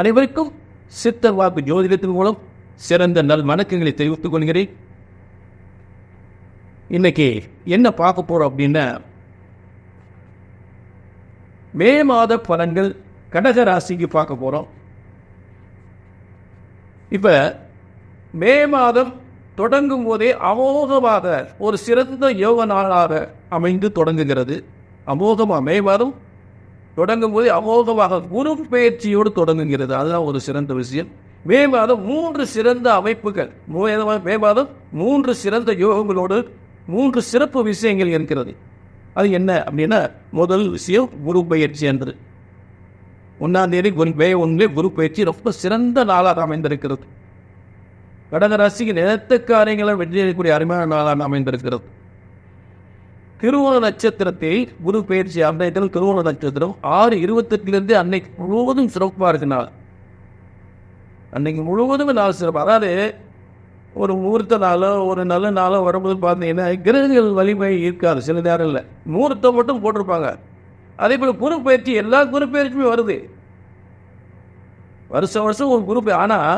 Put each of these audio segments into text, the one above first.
அனைவருக்கும் சித்தர் வாக்கு ஜோதிடத்தின் மூலம் சிறந்த நல் வணக்கங்களை தெரிவித்துக் கொள்கிறேன். இன்னைக்கு என்ன பார்க்க போறோம் அப்படின்னா, மே மாத பலன்கள் கடக ராசிக்கு பார்க்க போறோம். இப்ப மே மாதம் தொடங்கும் போதே அமோகமாக ஒரு சிறந்த யோக நாளாக அமைந்து தொடங்குகிறது. மே மாதம் தொடங்கும் போதே அமோகமாக குரு பயிற்சியோடு தொடங்குகிறது. அதுதான் ஒரு சிறந்த விஷயம். மே மாதம் 3 சிறந்த அமைப்புகள், மே மாதம் 3 சிறந்த யோகங்களோடு 3 சிறப்பு விஷயங்கள் இருக்கிறது. அது என்ன அப்படின்னா, முதல் விஷயம் குரு பயிற்சி என்று 1ஆம் தேதி மே 1 குரு பயிற்சி ரொம்ப சிறந்த நாளாக அமைந்திருக்கிறது. கடகராசிக்கு நினைத்த காரியங்களை வெற்றியக்கூடிய அருமையான நாளாக அமைந்திருக்கிறது. திருவோண நட்சத்திரத்தை குரு பயிற்சி அன்றைய திருவோண நட்சத்திரம் 6:28 அன்னைக்கு முழுவதும் சிறப்பாக இருக்கிறார். அன்னைக்கு முழுவதும் நாள் சிறப்பு. அதாவது ஒரு முகூர்த்த நாளோ ஒரு நல்ல நாளோ வரும்போது பார்த்தீங்கன்னா கிரகங்கள் வலிமை இருக்காது. சில நேரம் இல்லை, முகூர்த்தம் மட்டும் போட்டிருப்பாங்க. அதே போல் குரு பயிற்சி, எல்லா குரு பயிற்சியுமே வருது வருஷம் ஒரு குரு. ஆனால்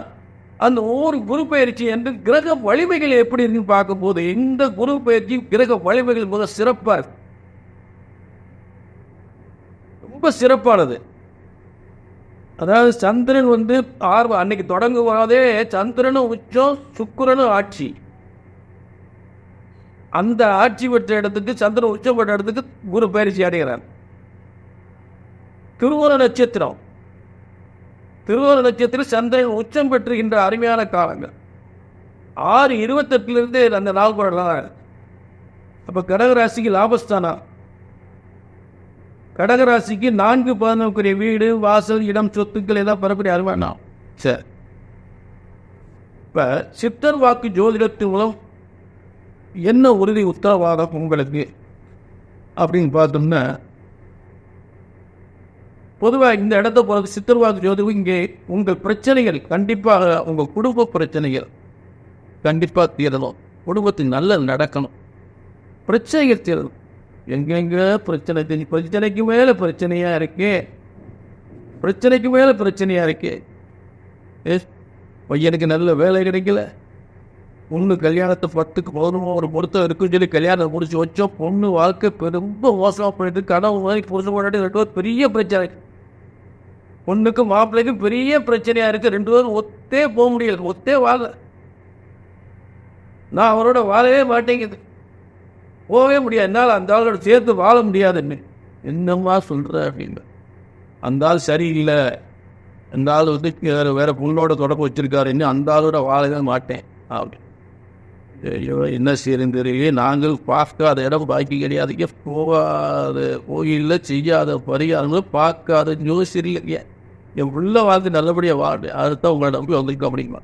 அந்த ஒவ்வொரு குரு பயிற்சி என்று கிரக வலிமைகள் எப்படி இருக்குன்னு பார்க்கும்போது இந்த குரு பயிற்சி கிரக வலிமைகள் மிக சிறப்பாக, ரொம்ப சிறப்பானது. அதாவது சந்திரன் அன்னைக்கு தொடங்குவதே சந்திரனும் உச்சம், சுக்கிரனும் ஆட்சி. அந்த ஆட்சி பெற்ற இடத்துக்கு, சந்திரன் உச்சம் பெற்ற இடத்துக்கு குரு பயிற்சி அடைகிறார். திருவோண நட்சத்திரம் சந்திரன் உச்சம் பெற்றுகின்ற அருமையான காலங்கள் 6:28 அந்த நாள் போடலாம். அப்ப கடகராசிக்கு லாபஸ்தானம், கடகராசிக்கு 4-11 வீடு, வாசல், இடம், சொத்துக்கள் எல்லாம் பெறக்கூடிய அருமையான. சரி, இப்ப சித்தர் வாக்கு ஜோதிடத்தின் மூலம் என்ன உறுதி உத்தரவாதம் உங்களுக்கு அப்படின்னு பார்த்தோம்னா, பொதுவாக இந்த இடத்த போகிறது சித்தர் வாக்கு ஜோதிடம். இங்கே உங்கள் பிரச்சனைகள் கண்டிப்பாக, உங்கள் குடும்ப பிரச்சனைகள் கண்டிப்பாக தீரணும். குடும்பத்தில் நல்லது நடக்கணும். பிரச்சனைகள் தீரணும். எங்கெங்க பிரச்சனை, பிரச்சனைக்கு மேலே பிரச்சனையாக இருக்கே, பிரச்சனைக்கு மேலே பிரச்சனையாக இருக்கே. பையனுக்கு நல்ல வேலை கிடைக்கல, பொண்ணு கல்யாணத்தை 10க்கு 11 ஒரு பொருத்தம் இருக்குன்னு சொல்லி கல்யாணம் முடிச்சு வச்சோம். பொண்ணு வாழ்க்கை ரொம்ப மோசமாக போயிட்டு, கனவு மாதிரி புரிஞ்சு போராட்டி 2 பேரும் பெரிய பிரச்சனை. பொண்ணுக்கும் மாப்பிள்ளைக்கும் பெரிய பிரச்சனையாக இருக்குது. 2 பேரும் ஒத்தே போக முடியல, ஒத்தே வாழ. நான் அவரோட வாழவே மாட்டேங்குது, போகவே முடியாது, என்னால் அந்த ஆளோட சேர்த்து வாழ முடியாதுன்னு. என்னம்மா சொல்கிற அப்படின்னு. அந்த ஆள் சரியில்லை, அந்த ஆள் வேற பொண்ணோட தொடர்பு வச்சிருக்காரு, இன்னும் அந்த ஆளோட வாழவே மாட்டேன் அப்படி. என்ன செய்யறது தெரியல. நாங்கள் பார்க்காத இடம் பாக்கி கிடையாது, போகாத கோயிலில் செய்யாத பரிகாரங்களும் பார்க்காத ஜோசியர் இல்லைங்க. என் உள்ள வாழ்க்கை நல்லபடியாக வாழ்ந்து அதுதான் உங்களை நம்பி வந்திருக்கோம் அப்படிங்களா.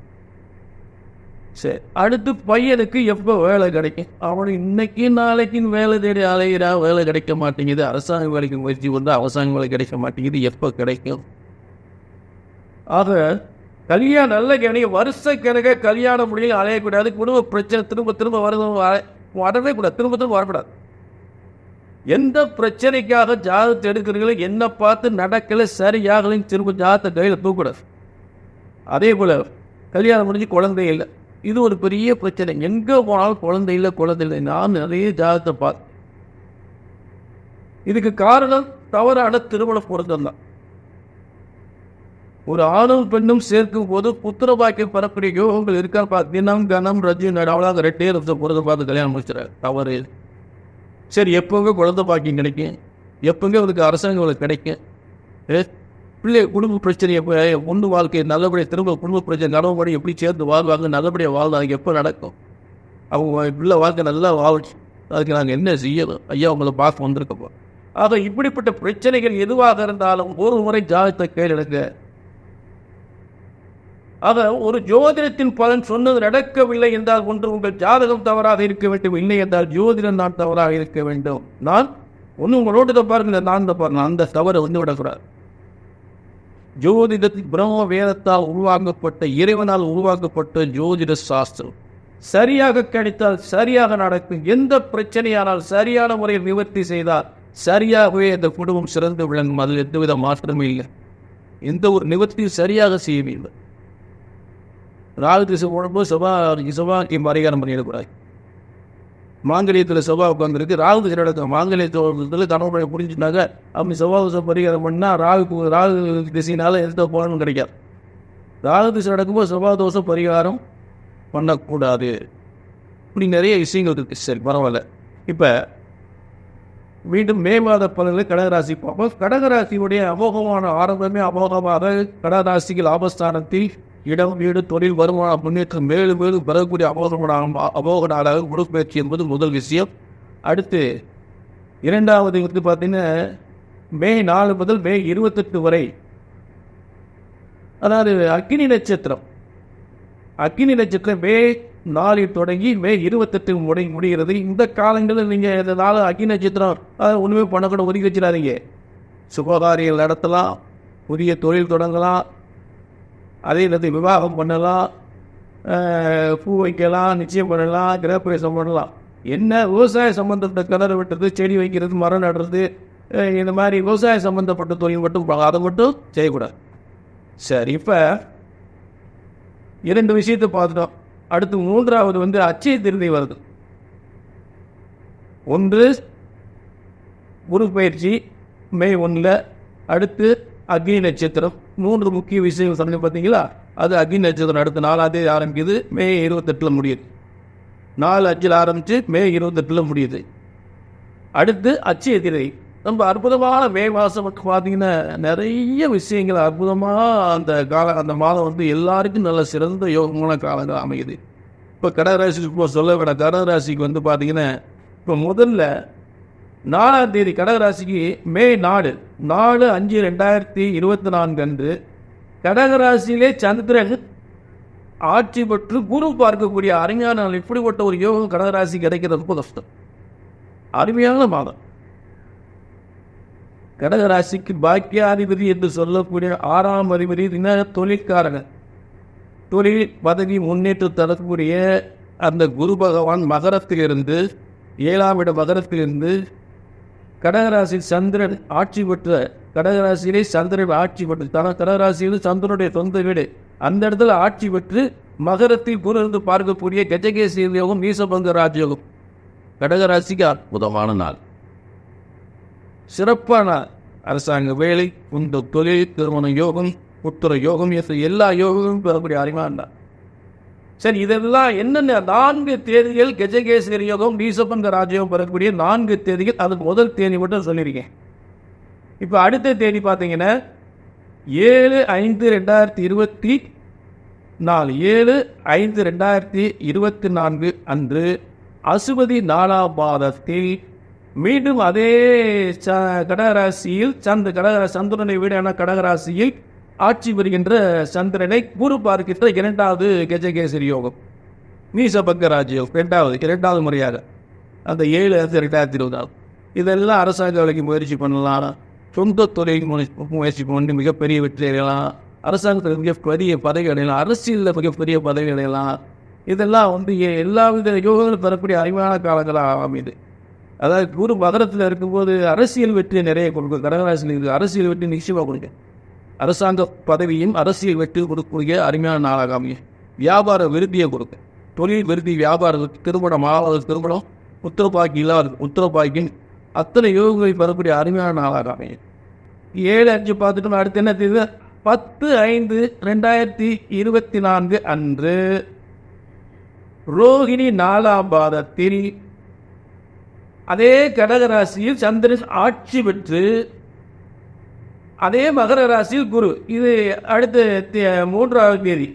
சரி, அடுத்து பையனுக்கு எப்போ வேலை கிடைக்கும்? அவனுக்கு இன்னைக்கு நாளைக்கு வேலை தேடி அலைகிறா, வேலை கிடைக்க மாட்டேங்குது. அரசாங்க வேலைக்கு முயற்சி வந்து அரசாங்க வேலை கிடைக்க மாட்டேங்குது, எப்போ கிடைக்கும்? ஆக கல்யாணம் நல்ல கவனிக்க, வருஷ கணக்க கல்யாணம் முடியும் அலையக்கூடாது. குடும்ப பிரச்சனை திரும்ப வரவே கூடாது, திரும்ப வரக்கூடாது. எந்த பிரச்சனைக்காக ஜாதகத்தை எடுக்கிறீங்களோ, என்ன பார்த்து நடக்கல சரியாகலையும் திரும்ப ஜாதகத்தை கையில் தூக்கூடாது. அதே போல கல்யாணம் முடிஞ்சு குழந்தை இல்லை, இது ஒரு பெரிய பிரச்சனை. எங்கே போனாலும் குழந்தை இல்லை. நான் நிறைய ஜாதகத்தை பார்த்தேன். இதுக்கு காரணம் தவறான திருமண பொருத்தம் தான். ஒரு ஆணும் பெண்ணும் சேர்க்கும் போது புத்திர பாக்கியம் பெறக்கூடிய யோகங்கள் இருக்கா பார்த்து, தினம் கனம் ரஜி அவ்வளோதான் 2 வருஷம் பொருத்தம் பார்த்து கல்யாணம் முடிச்சுறாரு. தவறு. சரி, எப்போங்க குழந்தை பாக்கியம் கிடைக்கும்? எப்போங்க அவருக்கு அரசாங்க வேலை கிடைக்கும்? பிள்ளை குடும்ப பிரச்சனை எப்போ, பொண்ணு வாழ்க்கை நல்லபடியாக திரும்ப குடும்ப பிரச்சனை கனவுபடி எப்படி சேர்ந்து வாழ்வாங்க, நல்லபடியாக வாழ்ந்தாங்க, எப்போ நடக்கும்? அவங்க பிள்ளை வாழ்க்கை நல்லா வாழ்ச்சி, அதுக்கு நாங்கள் என்ன செய்யணும்? ஐயா உங்களை பார்க்க வந்திருக்கப்போ. ஆக இப்படிப்பட்ட பிரச்சனைகள் எதுவாக இருந்தாலும் ஒரு முறை ஜாதகத்தை கையில் எடுங்க. ஆக ஒரு ஜோதிடத்தின் பலன் சொன்னது நடக்கவில்லை என்றால் ஒன்று உங்கள் ஜாதகம் தவறாக இருக்க வேண்டும், இல்லை என்றால் ஜோதிடம் நான் தவறாக இருக்க வேண்டும். நான் ஒன்று உங்களோட பாருங்க, நான் பாருங்க, அந்த தவறை விடக்கூடாது. ஜோதிடத்தில் பிரம்ம வேதத்தால் உருவாக்கப்பட்ட, இறைவனால் உருவாக்கப்பட்ட ஜோதிட சாஸ்திரம் சரியாக கிடைத்தால் சரியாக நடக்கும். எந்த பிரச்சனையானால் சரியான முறையில் நிவர்த்தி செய்தால் சரியாகவே அந்த குடும்பம் சிறந்து விளங்கும். அதில் எந்தவித மாற்றமும் இல்லை. எந்த ஒரு நிவர்த்தியும் சரியாக செய்யவில்லை. ராகு திசை போடும்போது செவ்வாய்க்கு பரிகாரம் பண்ணிடக்கூடாது. மாங்கல்யத்தில் செவ்வாய் உட்காந்துருக்கு, ராகு திசை நடக்கும். மாங்கல்யத்தில் கணவனை புரிஞ்சுட்டாங்க, அப்படி செவ்வாய் திசை பரிகாரம் பண்ணால் ராகு திசையினால எந்த பலனும் கிடைக்காது. ராகு திசை நடக்கும்போது செவ்வாய் தோஷம் பரிகாரம் பண்ணக்கூடாது. இப்படி நிறைய விஷயங்கள் இருக்குது. சரி, பரவாயில்ல. இப்போ மீண்டும் மே மாத பலன்களை கடகராசி பார்ப்போம். கடகராசியுடைய அமோகமான ஆரம்பமே அமோகமாக கடகராசிக்கு லாபஸ்தானத்தில் இடம், வீடு, தொழில், வருமான முன்னேற்றம் மேலும் மேலும் பெறக்கூடிய அமோக நாளாக குரு பயிற்சி என்பது முதல் விஷயம். அடுத்து இரண்டாவது வந்து பார்த்தீங்கன்னா மே 4 முதல் மே 28 வரை, அதாவது அக்னி நட்சத்திரம். அக்னி நட்சத்திரம் மே 4 தொடங்கி மே 28 முடிகிறது. இந்த காலங்களில் நீங்கள் இந்த நாள் அக்னி நட்சத்திரம் ஒன்றுமே பண்ணக்கூட ஒதுக்கி வச்சிடாதீங்க. சுபகாரியங்கள் நடத்தலாம், புதிய தொழில் தொடங்கலாம், அதே நேரத்தில் விவாகம் பண்ணலாம், பூ வைக்கலாம், நிச்சயம் பண்ணலாம், கிரகப்பிரவேசம் பண்ணலாம். என்ன விவசாய சம்மந்தப்பட்ட கிணறு வெட்டுறது, செடி வைக்கிறது, மரம் நடுறது, இந்த மாதிரி விவசாய சம்மந்தப்பட்ட தொழில் மட்டும் அதை மட்டும் செய்யக்கூடாது. சரி, இப்போ 2 விஷயத்தை பார்த்துட்டோம். அடுத்து மூன்றாவது வந்து அட்சய திருதி வருது. ஒன்று குரு பயிற்சி மே 1, அடுத்து அக்னி நட்சத்திரம். 3 முக்கிய விஷயங்கள் சொன்ன பார்த்தீங்களா? அது அக்னி நட்சத்திரம் அடுத்து 4ஆம் தேதி ஆரம்பிக்குது, மே 28 முடியுது. 4/5 ஆரம்பித்து மே 28 முடியுது. அடுத்து அட்சய திருதி. ரொம்ப அற்புதமான மே மாதம் பார்த்தீங்கன்னா நிறைய விஷயங்கள் அற்புதமாக அந்த மாதம் வந்து எல்லாருக்கும் நல்ல சிறந்த யோகமான காலங்கள் அமையுது. இப்போ கடகராசிக்கு இப்போ சொல்ல வேண்டாம். கடகராசிக்கு வந்து பார்த்தீங்கன்னா இப்போ முதல்ல 4ஆம் தேதி கடகராசிக்கு மே 4/5/2024 அன்று கடகராசியிலே சந்திரன் ஆட்சி பெற்று குரு பார்க்கக்கூடிய அருமையான நாள். இப்படிப்பட்ட ஒரு யோகம் கடகராசி கிடைக்கிறது ரொம்ப கஷ்டம். அருமையான மாதம். கடகராசிக்கு பாக்கியாதிபதி என்று சொல்லக்கூடிய 6ஆம் அதிபதி தொழிற்காரர்கள், தொழில் பதவி முன்னேற்றம் தரக்கூடிய அந்த குரு பகவான் மகரத்திலிருந்து 7ஆம் இட மகரத்திலிருந்து கடகராசி சந்திரன் ஆட்சி பெற்ற, கடகராசியிலே சந்திரன் ஆட்சி பெற்று கடகராசியில் சந்திரனுடைய சொந்த வீடு அந்த இடத்துல ஆட்சி பெற்று மகரத்தில் குரு இருந்து பார்க்கக்கூடிய கஜகேசி யோகம், நீசபங்க ராஜயோகம் கடகராசிக்கு அற்புதமான நாள், சிறப்பான அரசாங்க வேலை, உந்த தொழில், திருமண யோகம், உத்தர யோகம், எல்லா யோகமும் பெறக்கூடிய அறிவான். சரி, இதெல்லாம் என்னென்ன 4 தேதிகள் கஜகேசரி யோகம், நீசபங்க ராஜயோகம் பெறக்கூடிய 4 தேதிகள். அது முதல் தேதி மட்டும் சொல்லியிருக்கேன். இப்போ அடுத்த தேதி பார்த்தீங்கன்னா 7/5/2024 7/5/2024 அன்று அசுபதி 4ஆம் பாதத்தில் மீண்டும் அதே கடகராசியில் சந்திரனை வீடான கடகராசியில் ஆட்சி பெறுகின்ற சந்திரனை குரு பார்க்கின்ற 2வது கஜகேசரி யோகம், நீசபங்க ராஜயோகம் 2வது முறையாக அந்த 7/5/2024. இதெல்லாம் அரசாங்க வேலைக்கு முயற்சி பண்ணலாம், சொந்த தொழில் முயற்சி பண்ணி மிகப்பெரிய வெற்றி அடையலாம், அரசாங்கத்தில் மிகப்பெரிய பதவி அடையலாம், அரசியலில் மிகப்பெரிய பதவி அடையலாம். இதெல்லாம் வந்து எல்லா வித யோகங்களும் பெறக்கூடிய அறிவான காலங்களாக அமையுது. அதாவது குரு மகரத்தில் இருக்கும்போது அரசியல் வெற்றியை நிறைய கொடுக்கும். கடகராசியில் இருக்குது அரசியல் வெற்றி நிச்சயமாக கொடுங்க. அரசாங்க பதவியும் அரசியல் வெற்றி கொடுக்கக்கூடிய அருமையான நாளாக அமையும். வியாபார விருத்தியை கொடுக்க, தொழில் விருத்தி, வியாபார திருமணம், திருமணம், உத்தரபாக்கி இல்லாத உத்தரபாக்கின் அத்தனை யோகங்களை பெறக்கூடிய அருமையான நாளாக அமையும். 7/5 பார்த்துட்டு அடுத்து என்ன தெரியுது? 10/5/2024 அன்று ரோகிணி 4ஆம் பாதத்தில் அதே கடகராசியில் சந்திரன் ஆட்சி பெற்று அதே மகர ராசியில் குரு. இது அடுத்த 3ஆவது தேதி.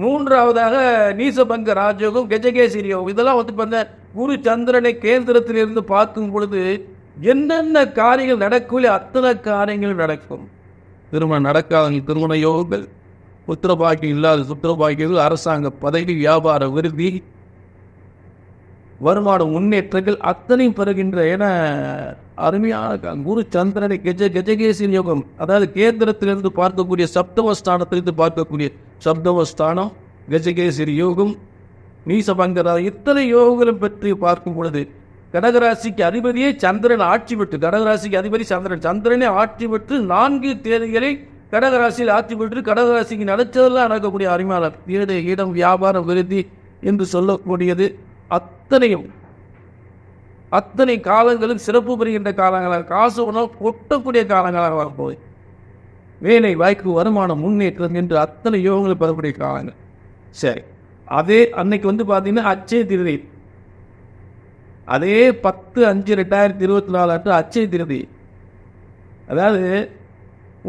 3ஆவதாக நீசபங்க ராஜயோகம், கஜகேசரி யோகம். இதெல்லாம் வந்து பார்த்தா குரு சந்திரனை கேந்திரத்திலிருந்து பார்க்கும் பொழுது என்னென்ன காரியங்கள் நடக்கவில்லை அத்தனை காரியங்கள் நடக்கும். திருமணம் நடக்காத திருமண யோகங்கள், புத்திரபாக்கியம் இல்லாத புத்திரபாக்கியங்கள், அரசாங்க பதவி, வியாபார விருத்தி, வருமான முன்னேற்றங்கள் அத்தனையும் பெறுகின்ற என அருமையான குரு சந்திரனை கஜகேசரி யோகம். அதாவது கேந்திரத்திலிருந்து பார்க்கக்கூடிய சப்தமஸ்தானத்திலிருந்து பார்க்கக்கூடிய சப்தமஸ்தானம் கஜகேசரி யோகம், நீசபங்கரா, இத்தனை யோகங்களும் பற்றி பார்க்கும் பொழுது கடகராசிக்கு அதிபதியே சந்திரன் ஆட்சி பெற்று, கடகராசிக்கு அதிபதி சந்திரனே ஆட்சி பெற்று 4 தேதிகளில் கடகராசியில் ஆட்சி பெற்று கடகராசிக்கு நடச்சதெல்லாம் நடக்கக்கூடிய அருமையாளர். வீடு இடம் வியாபாரம் விருத்தி என்று சொல்லக்கூடியது அத்தனை காலங்களும் சிறப்பு பெறுகின்ற காலங்களாக, காசு உணவு கொட்டக்கூடிய காலங்களாக வரப்போகுது. வேலை வாய்ப்பு வருமானம் முன்னேற்றம் என்று அத்தனை யோகங்கள் பெறக்கூடிய காலங்கள். சரி, அதே அன்னைக்கு பார்த்தீங்கன்னா அட்சய திருதி, அதே 10/5/2024 அன்று அட்சய திருதி. அதாவது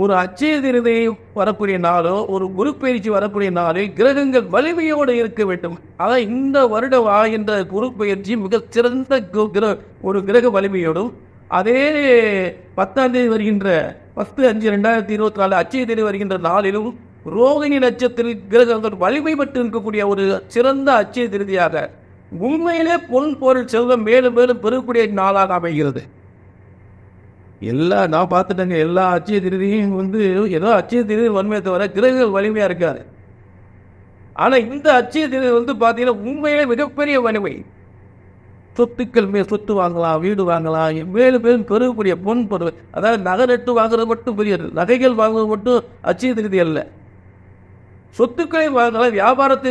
ஒரு அட்சய திருதி வரக்கூடிய நாளோ ஒரு குரு பயிற்சி வரக்கூடிய நாளோ கிரகங்கள் வலிமையோடு இருக்க வேண்டும். அதான் இந்த வருடம் ஆகின்ற குரு பயிற்சி மிக சிறந்த ஒரு கிரக வலிமையோடும், அதே 10ஆம் தேதி வருகின்ற 10/5/2024 அட்சய திருதி வருகின்ற நாளிலும் ரோகிணி நட்சத்திரத்தில் கிரகங்கள் வலிமை பெற்று இருக்கக்கூடிய ஒரு சிறந்த அட்சய திருதியாக உண்மையிலே பொன் பொருள் செல்வம் மேலும் மேலும் பெறக்கூடிய நாளாக அமைகிறது. நான் பார்த்துட்டேங்க, எல்லா அட்சய திருதியும் ஏதோ அட்சய திருதி வன்மையை தவிர கிரகங்கள் வலிமையா இருக்காது. ஆனா இந்த அட்சய திருதி பார்த்தீங்கன்னா உண்மையிலே மிகப்பெரிய வலிமை. சொத்துக்கள் சொத்து வாங்கலாம், வீடு வாங்கலாம், மேலும் மேலும் பெறக்கூடிய பொன் பொருள். அதாவது நகை நட்டு வாங்குறது மட்டும் பெரியது, நகைகள் வாங்குறது மட்டும் அட்சய திருதி அல்ல. சொத்துக்களை வாங்கலாம், வியாபாரத்தை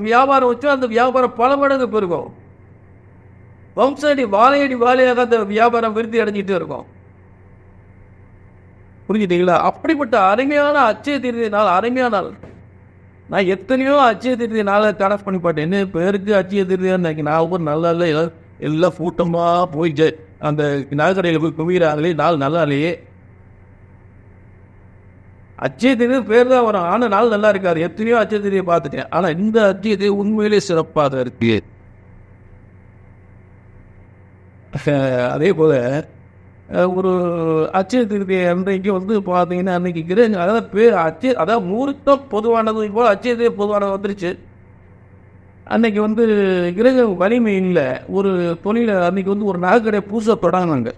வியாபாரம் வச்சா அந்த வியாபாரம் பல மடங்கு பெருகும். வம்சடி வாழையாக அந்த வியாபாரம் விருத்தி அடைஞ்சிட்டு இருக்கும். புரிஞ்சுட்டீங்களா? அப்படிப்பட்ட அருமையான அட்சய திருதி நாள், அருமையான நாள். நான் எத்தனையோ அட்சய திருதி நாளை கனெக்ட் பண்ணி பார்த்தேன். என்ன பேருக்கு அட்சய திருதியாக நான் ஒரு நல்லா இல்லை, எல்லாம் கூட்டமாக போயிட்டு அந்த நகைக்கடையில் போய் குவிகிறாங்களே, நாள் நல்லா இல்லையே. அட்சய திருதி பேர் தான் வரும், ஆனால் நாள் நல்லா இருக்காது. எத்தனையோ அட்சய திருதியை பார்த்துட்டேன், ஆனால் இந்த அட்சய திருதி உண்மையிலே சிறப்பாக இருக்கு. அதே போல ஒரு அட்சய திருதி அன்றைக்கு பார்த்தீங்கன்னா அன்னைக்கு கிரகம், அதாவது பேர் அதாவது முகூர்த்தம் பொதுவானது போல் அட்சய திருதி பொதுவானது வந்துருச்சு. அன்னைக்கு கிரக வலிமை இல்லை. ஒரு தொழில அன்னைக்கு ஒரு நகைக்கடை புதுசாக தொடங்கினாங்க.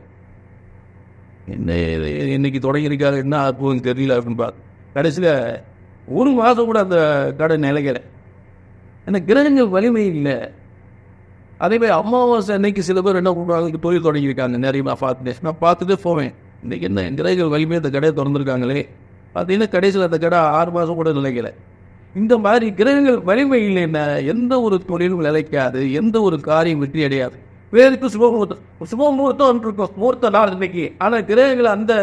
என்ன இன்னைக்கு தொடங்கியிருக்காரு, என்ன ஆகுதுன்னு தெரியல அப்படின்னு பார்த்து கடைசியில் ஒரு மாதம் கூட அந்த கடை நிலைக்கலை. ஏன்னா கிரகங்கள் வலிமை இல்லை. அதே மாதிரி அமாவாசை அன்னைக்கு சில பேர் என்ன பண்ணுவாங்க, தொழில் தொடங்கியிருக்காங்க. நிறைய நான் பார்த்துட்டே போவேன், இன்றைக்கி என்ன கிரகங்கள் வலிமையை அந்த கடையை திறந்துருக்காங்களே. பார்த்தீங்கன்னா கடைசியில் அந்த கடை 6 மாதம் கூட நிலைக்கலை. இந்த மாதிரி கிரகங்கள் வலிமை இல்லைன்னா எந்த ஒரு தொழிலும் நிலைக்காது, எந்த ஒரு காரியம் வெற்றி அடையாது. வேறுக்கு சுபமுகூர்த்தம் இருக்கும், முகூர்த்த நாள் இன்னைக்கு. ஆனால் கிரகங்கள் அந்த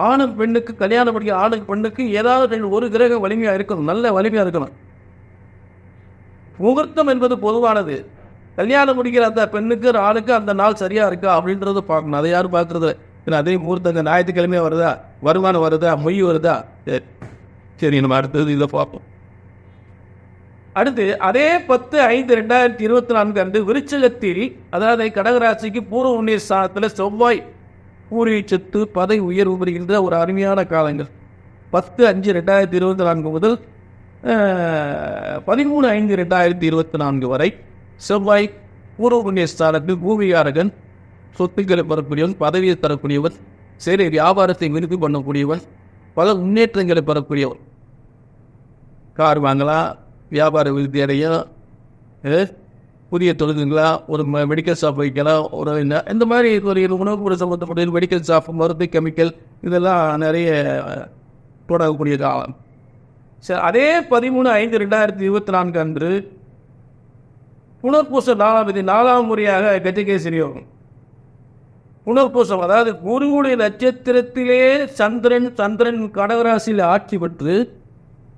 ஆணும் பெண்ணுக்கு கல்யாணம் படிக்கிற ஆணுக்கு பெண்ணுக்கு ஏதாவது ஒரு கிரகம் வலிமையாக இருக்கணும், நல்ல வலிமையாக இருக்கணும். முகூர்த்தம் என்பது பொதுவானது. கல்யாணம் முடிக்கிற அந்த பெண்ணுக்கு ஆணுக்கு அந்த நாள் சரியா இருக்கா அப்படின்றத பார்க்கணும். அதை யாரும் பார்க்கறது? அதே முகூர்த்தங்க ஞாயிற்றுக்கிழமையா வருதா, வருமானம் வருதா, மொய் வருதா, சரி நம்ம அடுத்தது இதை பார்ப்போம். அடுத்து அதே 10/5/2024 அன்று விருச்சிகத்தில், அதாவது கடகராசிக்கு பூர்வ புண்ணிய ஸ்தானத்தில் செவ்வாய் பூர்வீக சொத்து பதவி உயர்வு பெறுகின்ற ஒரு அருமையான காலங்கள். 10/5/2024 முதல் 13/5/2024 வரை செவ்வாய் பூர்வ புண்ணிய ஸ்தானத்தில் பூமிகாரகன், சொத்துக்களை பெறக்கூடியவன், பதவியை தரக்கூடியவன், சரி வியாபாரத்தை விருத்தி பண்ணக்கூடியவன், பல முன்னேற்றங்களை பெறக்கூடியவன். கார் வாங்கலாம், வியாபார விருத்தி அடையும், புதிய தொழில்களா, ஒரு மெடிக்கல் ஷாப் வைக்கலாம், ஒரு இந்த மாதிரி ஒரு உணவு கூட சம்பந்தப்பட்ட மெடிக்கல் ஷாப், மருந்து, கெமிக்கல் இதெல்லாம் நிறைய தொடங்கக்கூடிய காலம். சரி, அதே 13/5/2024 அன்று புனர்பூச 4ஆம் தேதி 4ஆம் முறையாக கஜகேசரி யோகம். புனர்பூசம் அதாவது குருவுடைய நட்சத்திரத்திலே சந்திரன் கடகராசியில் ஆட்சி பெற்று,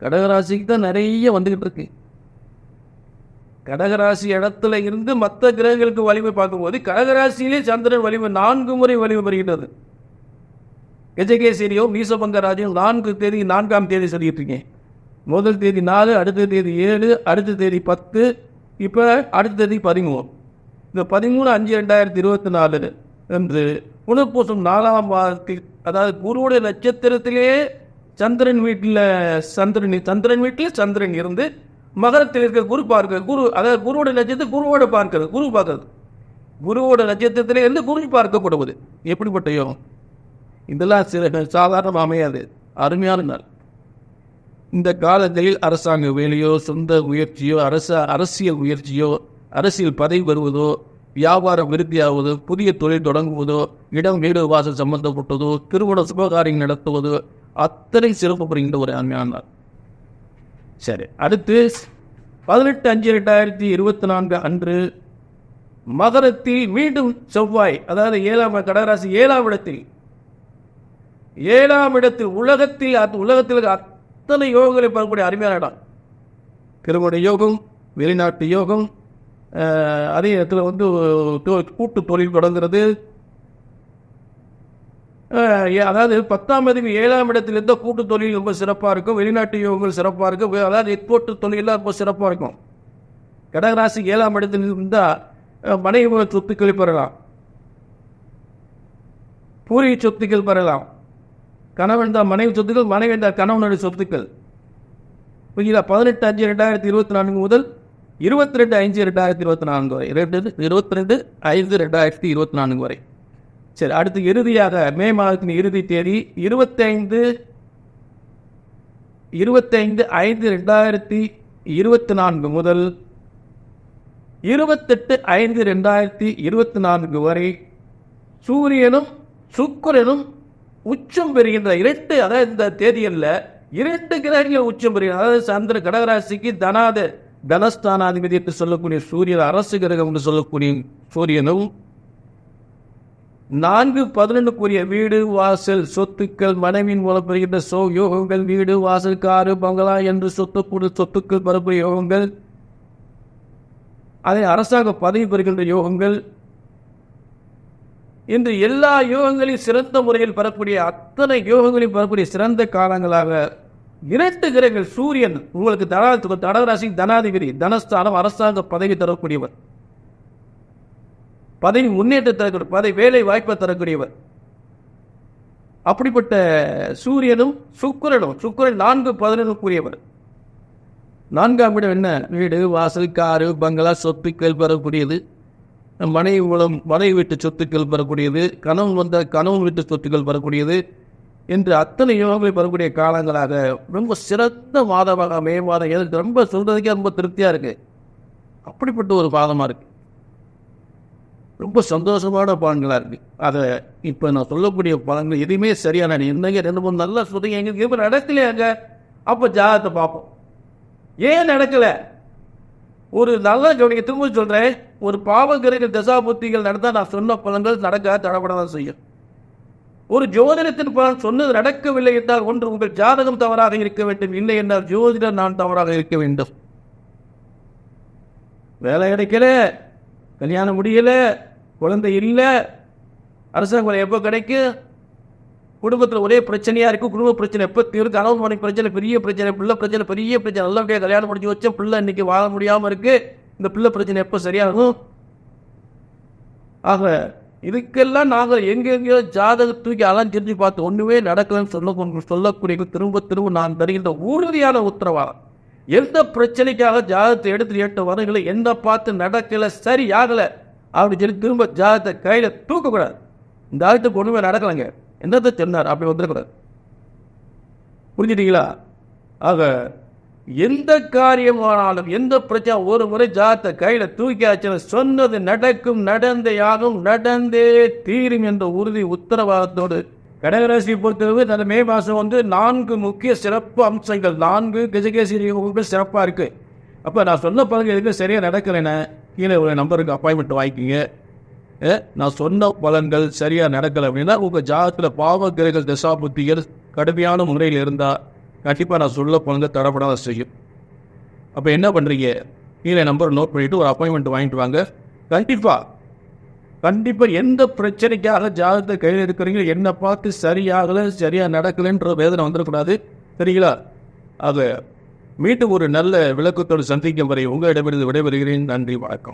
கடகராசிக்கு தான் நிறைய வந்துகிட்டு இருக்கு. கடகராசி இடத்துல இருந்து மற்ற கிரகங்களுக்கு வலிமை பார்க்கும்போது கடகராசியிலே சந்திரன் வலிமை 4 முறை வலிமை பெறுகின்றது. கஜகேசரியும் நீசபங்க ராஜ்யம் 4ஆம் தேதி சொல்லிட்டு இருக்கேன். முதல் தேதி 4, அடுத்த தேதி 7, அடுத்த தேதி 10, இப்போ அடுத்த தேதி 13. இந்த 13/5/2024 என்று புனர்பூசம் 4ஆம் மாதத்தில், அதாவது குருவுடைய நட்சத்திரத்திலே சந்திரன் வீட்டில் சந்திரன் இருந்து மகரத்தில் இருக்க குரு பார்க்கிறது. குரு அதாவது குருவோட நட்சத்திரம் குருவோட பார்க்கிறது, குரு பார்க்கறது. குருவோட நட்சத்திரத்திலே இருந்து குரு பார்க்கப்படுவது எப்படிப்பட்ட யோகம்? இதெல்லாம் சாதாரண அமையாது, அருமையான நாள். இந்த காலங்களில் அரசாங்க வேலையோ, சொந்த முயற்சியோ, அரசியல் முயற்சியோ, அரசியல் பதவி பெறுவதோ, வியாபாரம் விருத்தியாவதோ, புதிய தொழில் தொடங்குவதோ, இடம் வீடு வாசல் சம்பந்தப்பட்டதோ, திருமண சுபகாரியம் நடத்துவதோ, அத்தனை சிறப்பு புரிகின்ற ஒரு அருமையான நாள். சரி, அடுத்து 18/5/2024 அன்று மகரத்தில் மீண்டும் செவ்வாய், அதாவது 7ஆம் கடகராசி 7ஆம் இடத்தில் உலகத்தில் அத்தனை யோகங்களை பார்க்கக்கூடிய அருமையான இடம். திருமண யோகம், வெளிநாட்டு யோகம், அதே இடத்துல கூட்டு தொழில் தொடங்குறது. அதாவது 10ஆம் அதிபதி 7ஆம் இடத்தில் இருந்த கூட்டு தொழில் ரொம்ப சிறப்பாக இருக்கும். வெளிநாட்டு யோகங்கள் சிறப்பாக இருக்கும். அதாவது எக்ஸ்போர்ட் தொழிலாம் ரொம்ப சிறப்பாக இருக்கும். கடகராசி 7ஆம் இடத்தில் இருந்தால் மனைவி சொத்துக்களை பெறலாம், பூர்வீக சொத்துக்கள் பெறலாம். கணவன் தான் மனைவி சொத்துக்கள், மனைவி தான் கணவனுடைய சொத்துக்கள். புரியுதா? 18/5/2024 முதல் 22/5/2024 வரை, 22/5/2024 வரை. சரி, அடுத்து இறுதியாக மே மாதத்தின் இறுதி தேதி 25/5/2024 முதல் 28/5/2024 வரை சூரியனும் சுக்கிரனும் உச்சம் பெறுகின்ற அதாவது இந்த தேதியில் 2 கிரகங்கள் உச்சம் பெறுகின்ற, அதாவது சந்திர கடகராசிக்கு தனஸ்தானாதிபதி என்று சொல்லக்கூடிய சூரியன், அரசு கிரகம் என்று சொல்லக்கூடிய சூரியனும் 4/11 வீடு வாசல் சொத்துக்கள், மனைவியின் மூலம் பெறுகின்ற யோகங்கள், வீடு வாசல் காரு பங்களா என்று சொத்துக்கள் பெறக்கூடிய யோகங்கள், அதை அரசாங்க பதவி பெறுகின்ற யோகங்கள் இன்று எல்லா யோகங்களையும் சிறந்த முறையில் பெறக்கூடிய அத்தனை யோகங்களையும் பெறக்கூடிய சிறந்த காலங்களாக 2 கிரகங்கள். சூரியன் உங்களுக்கு கடகராசி தனாதிபதி, தனஸ்தானம், அரசாங்க பதவி தரக்கூடியவர், பதவி முன்னேற்றம் தரக்கூடிய, பதவி வேலை வாய்ப்பை தரக்கூடியவர். அப்படிப்பட்ட சூரியனும் சுக்கிரன் 4/11 4ஆம் இடம் என்ன? வீடு வாசல் காரு பங்களா சொத்துக்கள் பெறக்கூடியது, மனைவி மூலம் மனைவி வீட்டு சொத்துக்கள் பெறக்கூடியது, கணவன் வீட்டு சொத்துக்கள் பெறக்கூடியது என்று அத்தனை யோகங்களை பெறக்கூடிய காலங்களாக ரொம்ப சிறந்த மாதமாக மே மாதம். எனக்கு ரொம்ப சொல்றதுக்கே ரொம்ப திருப்தியாக இருக்கு. அப்படிப்பட்ட ஒரு மாதமாக இருக்கு, ரொம்ப சந்தோஷமான பலன்களாக இருக்கு. அதை இப்போ நான் சொல்லக்கூடிய பலன்கள் எதுவுமே சரியான என்னங்க 2-3 நல்லா சொல்றீங்க, எங்களுக்கு இப்போ நடக்கலையாங்க. அப்போ ஜாதகத்தை பார்ப்போம், ஏன் நடக்கல? ஒரு நல்ல கவனிக்க, திரும்ப சொல்றேன், ஒரு பாவகிரக தசாபுத்திகள் நடந்தால் நான் சொன்ன பலன்கள் நடக்க தடப்பட தான் செய்யும். ஒரு ஜோதிடத்தின் பலன் சொன்னது நடக்கவில்லை என்றால் ஒன்று உங்கள் ஜாதகம் தவறாக இருக்க வேண்டும், இல்லை என்றால் ஜோதிடர் நான் தவறாக இருக்க வேண்டும். வேலை கிடைக்கல, கல்யாணம் முடியல, குழந்தை இல்லை, அரசாங்க வேலை எப்போ கிடைக்கும், குடும்பத்தில் ஒரே பிரச்சனையா இருக்கும், குடும்ப பிரச்சனை எப்போ தீர்க்கு, கணவன் மனைவி பிரச்சனை பெரிய பிரச்சனை, பிள்ளை பிரச்சனை பெரிய பிரச்சனை, நல்லபடியாக கல்யாணம் முடிஞ்சு வச்ச பிள்ளை இன்னைக்கு வாழ முடியாமல் இருக்கு, இந்த பிள்ளை பிரச்சனை எப்போ சரியாகும்? ஆக இதுக்கெல்லாம் நாங்கள் எங்கெங்கேயோ ஜாதக தூக்கி அலாம் தெரிஞ்சு பார்த்து ஒன்றுமே நடக்கலன்னு சொல்லக்கூடிய திரும்ப நான் தருகின்ற உறுதியான உத்தரவாதம். எந்த பிரச்சனைக்காக ஜாதகத்தை எடுத்து 8 வருடங்களை எந்த பார்த்து நடக்கலை, சரி ஆகலை அப்படின்னு சொல்லி திரும்ப ஜாதகத்தை கையில் தூக்கக்கூடாது. இந்த ஆகத்துக்கு ஒன்றுமே நடக்கலைங்க, என்னத்தை சொன்னார் அப்படி வந்துடக்கூடாது. புரிஞ்சுட்டீங்களா? ஆக எந்த காரியமானாலும் எந்த பிரச்சனை ஒரு முறை ஜாதகத்தை கையில் தூக்கியாச்சு, சொன்னது நடக்கும், நடந்தே ஆகும், நடந்தே தீரும் என்ற உறுதி உத்தரவாதத்தோடு கடகராசியை பொறுத்தளவு அந்த மே மாதம் 4 முக்கிய சிறப்பு அம்சங்கள், 4 கஜகேசரி சிறப்பாக இருக்கு. அப்போ நான் சொன்ன பலன்கள் எதுவுமே சரியாக நடக்கலைன்னா கீழே ஒரு நம்பருக்கு அப்பாயின்மெண்ட் வாங்கிக்கிங்க. நான் சொன்ன பலன்கள் சரியாக நடக்கலை அப்படின்னா உங்கள் ஜாதகத்தில் பாவகிரக தசாபுத்திகள் கடுமையான முறையில் இருந்தால் கண்டிப்பாக நான் சொல்ல பலன்கள் தடப்படாத செய்யும். அப்போ என்ன பண்ணுறீங்க? கீழே நம்பர் நோட் பண்ணிவிட்டு ஒரு அப்பாயின்மெண்ட் வாங்கிட்டு வாங்க. கண்டிப்பாக எந்த பிரச்சனைக்காக ஜாதகத்தை கையில் இருக்கிறீங்க, என்ன பார்த்து சரியாகலை, சரியாக நடக்கலைன்ற வேதனை வந்துடக்கூடாது, சரிங்களா? ஆக மீண்டும் ஒரு நல்ல விளக்கத்தோடு சந்திக்கும் வரை உங்களிடமிருந்து விடைபெறுகிறேன். நன்றி, வணக்கம்.